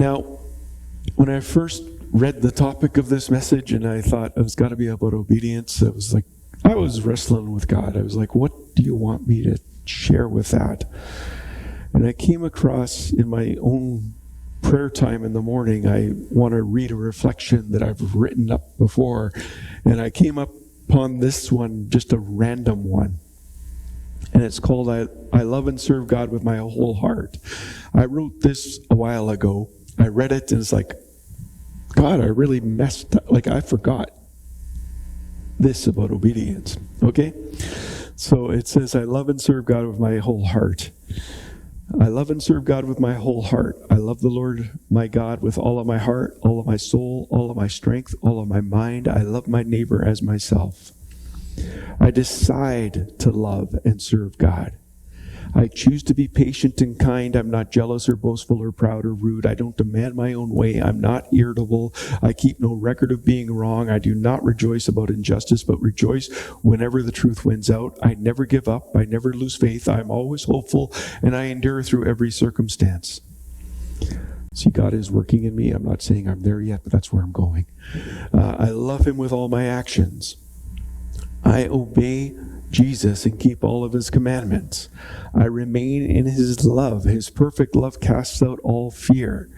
Now, when I first read the topic of this message and I thought it was got to be about obedience, I was wrestling with God. I was like, what do you want me to share with that? And I came across in my own prayer time in the morning, I want to read a reflection that I've written up before. And I came upon this one, just a random one. And it's called, I love and serve God with my whole heart. I wrote this a while ago. I read it and it's like, God, I really messed up. I forgot this about obedience. Okay? So it says, I love and serve God with my whole heart. I love and serve God with my whole heart. I love the Lord my God with all of my heart, all of my soul, all of my strength, all of my mind. I love my neighbor as myself. I decide to love and serve God. I choose to be patient and kind. I'm not jealous or boastful or proud or rude. I don't demand my own way. I'm not irritable. I keep no record of being wrong. I do not rejoice about injustice, but rejoice whenever the truth wins out. I never give up. I never lose faith. I'm always hopeful, and I endure through every circumstance. See, God is working in me. I'm not saying I'm there yet, but that's where I'm going. I love him with all my actions. I obey Jesus and keep all of his commandments. I remain in his love. His perfect love casts out all fear.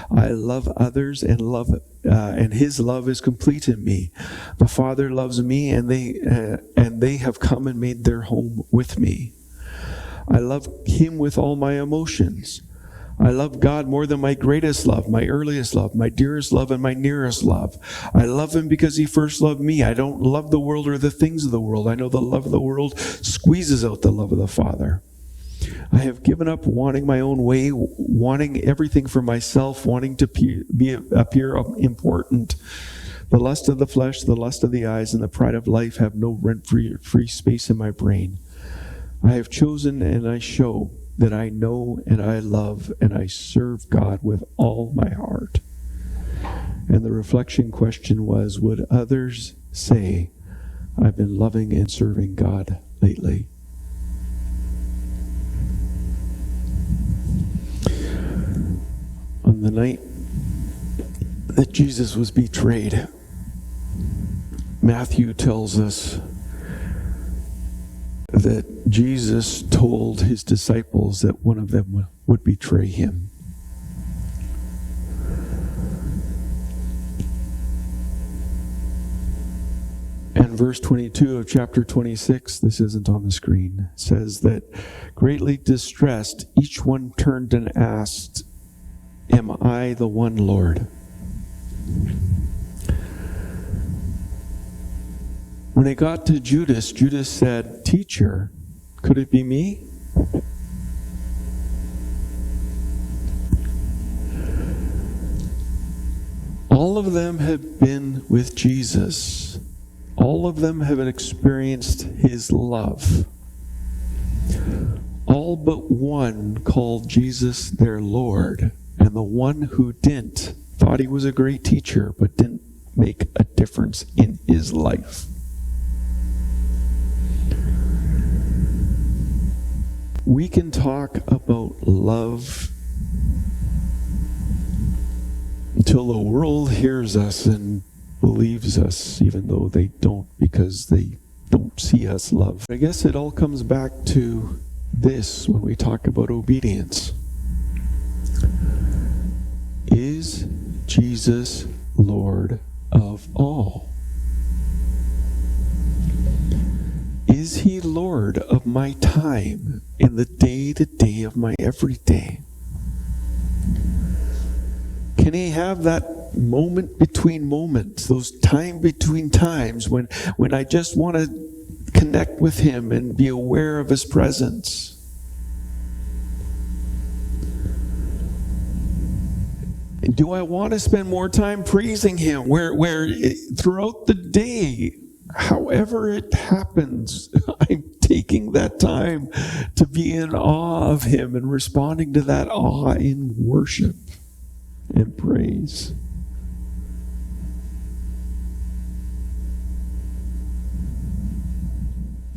I love others and his love is complete in me. The Father loves me and they have come and made their home with me. I love him with all my emotions. I love God more than my greatest love, my earliest love, my dearest love, and my nearest love. I love him because he first loved me. I don't love the world or the things of the world. I know the love of the world squeezes out the love of the Father. I have given up wanting my own way, wanting everything for myself, wanting to appear important. The lust of the flesh, the lust of the eyes, and the pride of life have no rent-free space in my brain. I have chosen and I show that I know and I love and I serve God with all my heart. And the reflection question was, would others say, I've been loving and serving God lately? On the night that Jesus was betrayed, Matthew tells us that Jesus told his disciples that one of them would betray him. And verse 22 of chapter 26, this isn't on the screen, says that greatly distressed, each one turned and asked, am I the one, Lord? When it got to Judas, Judas said, Teacher, could it be me? All of them have been with Jesus. All of them have experienced his love. All but one called Jesus their Lord. And the one who didn't thought he was a great teacher, but didn't make a difference in his life. We can talk about love until the world hears us and believes us, even though they don't, because they don't see us love. I guess it all comes back to this when we talk about obedience. Is Jesus Lord of all? Is he Lord of my time in the day-to-day of my everyday? Can he have that moment between moments, those time between times when I just want to connect with him and be aware of his presence? Do I want to spend more time praising him where throughout the day, however it happens, I'm taking that time to be in awe of him and responding to that awe in worship and praise?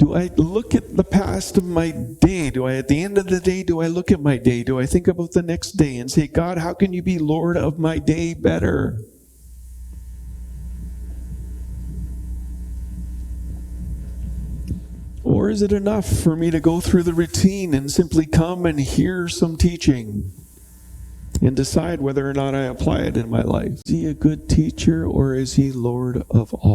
Do I look at the past of my day? At the end of the day, do I look at my day? Do I think about the next day and say, God, how can you be Lord of my day better? Or is it enough for me to go through the routine and simply come and hear some teaching and decide whether or not I apply it in my life? Is he a good teacher, or is he Lord of all?